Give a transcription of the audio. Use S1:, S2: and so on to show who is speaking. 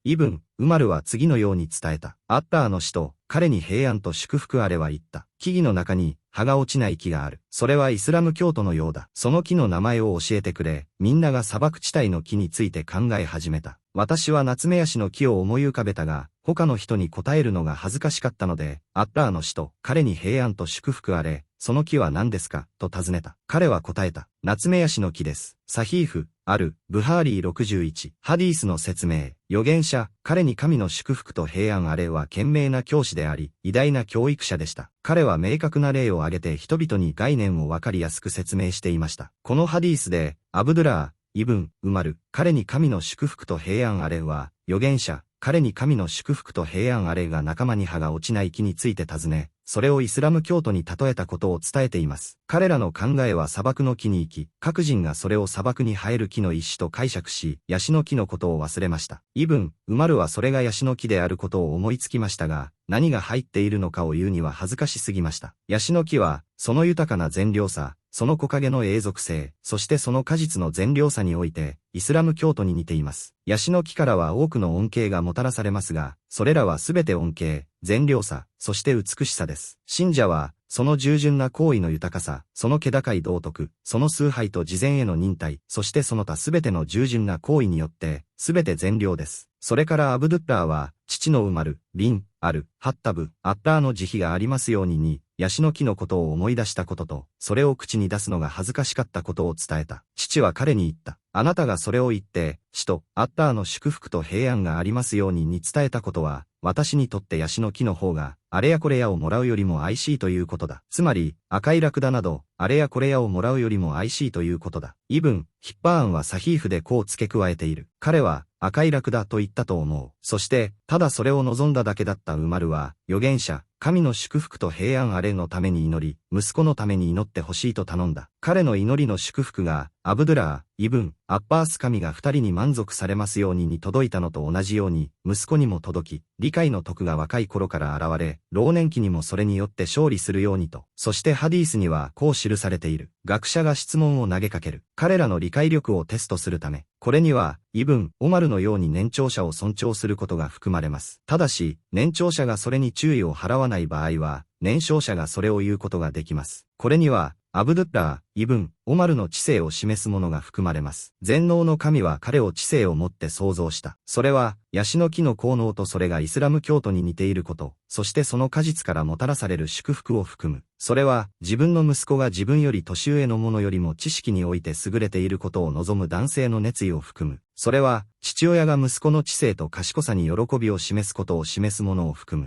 S1: イブン、ウマルは次のように伝えた。アッターの使徒、彼に平安と祝福あれは言った。木々の中に葉が落ちない木がある。それはイスラム教徒のようだ。その木の名前を教えてくれ。みんなが砂漠地帯の木について考え始めた。私はナツメヤシの木を思い浮かべたが、他の人に答えるのが恥ずかしかったので、アッターの使徒、彼に平安と祝福あれ。その木は何ですかと尋ねた。彼は答えた。ナツメヤシの木です。サヒーフ、ある、ブハーリー61。ハディースの説明。預言者、彼に神の祝福と平安あれは賢明な教師であり、偉大な教育者でした。彼は明確な例を挙げて人々に概念をわかりやすく説明していました。このハディースで、アブドゥラー、イブン、ウマル、彼に神の祝福と平安あれは、預言者、彼に神の祝福と平安あれが仲間に葉が落ちない木について尋ね、それをイスラム教徒に例えたことを伝えています。彼らの考えは砂漠の木に行き、各人がそれを砂漠に生える木の一種と解釈し、ヤシの木のことを忘れました。イブン、ウマルはそれがヤシの木であることを思いつきましたが、何が入っているのかを言うには恥ずかしすぎました。ヤシの木は、その豊かな善良さ、その木陰の永続性、そしてその果実の善良さにおいて、イスラム教徒に似ています。ヤシの木からは多くの恩恵がもたらされますが、それらはすべて恩恵、善良さ、そして美しさです。信者は、その従順な行為の豊かさ、その気高い道徳、その崇拝と慈善への忍耐、そしてその他すべての従順な行為によって、すべて善良です。それからアブドゥッラーは、父のウマル、ビン、アル、ハッタブ、アッターの慈悲がありますようにヤシの木のことを思い出したことと、それを口に出すのが恥ずかしかったことを伝えた。父は彼に言った。あなたがそれを言って、死とアッターの祝福と平安がありますように伝えたことは、私にとってヤシの木の方が、あれやこれやをもらうよりも愛しいということだ。つまり、赤いラクダなど、あれやこれやをもらうよりも愛しいということだ。イブン、ヒッパーンはサヒーフでこう付け加えている。彼は、赤いラクダと言ったと思う。そして、ただそれを望んだだけだったウマルは、預言者、神の祝福と平安あれのために祈り、息子のために祈ってほしいと頼んだ。彼の祈りの祝福が、アブドゥラー、イブン、アッバース神が二人に満足されますように届いたのと同じように、息子にも届き、理解の徳が若い頃から現れ、老年期にもそれによって勝利するようにと。そしてハディースにはこう記されている。学者が質問を投げかける。彼らの理解力をテストするため、これには、イブン、オマルのように年長者を尊重することが含まれます。ただし、年長者がそれに注意を払わない場合は、年少者がそれを言うことができます。これには、アブドゥッラー、イブン、オマルの知性を示すものが含まれます。全能の神は彼を知性をもって創造した。それは、ヤシの木の効能とそれがイスラム教徒に似ていること、そしてその果実からもたらされる祝福を含む。それは、自分の息子が自分より年上の者よりも知識において優れていることを望む男性の熱意を含む。それは、父親が息子の知性と賢さに喜びを示すことを示すものを含む。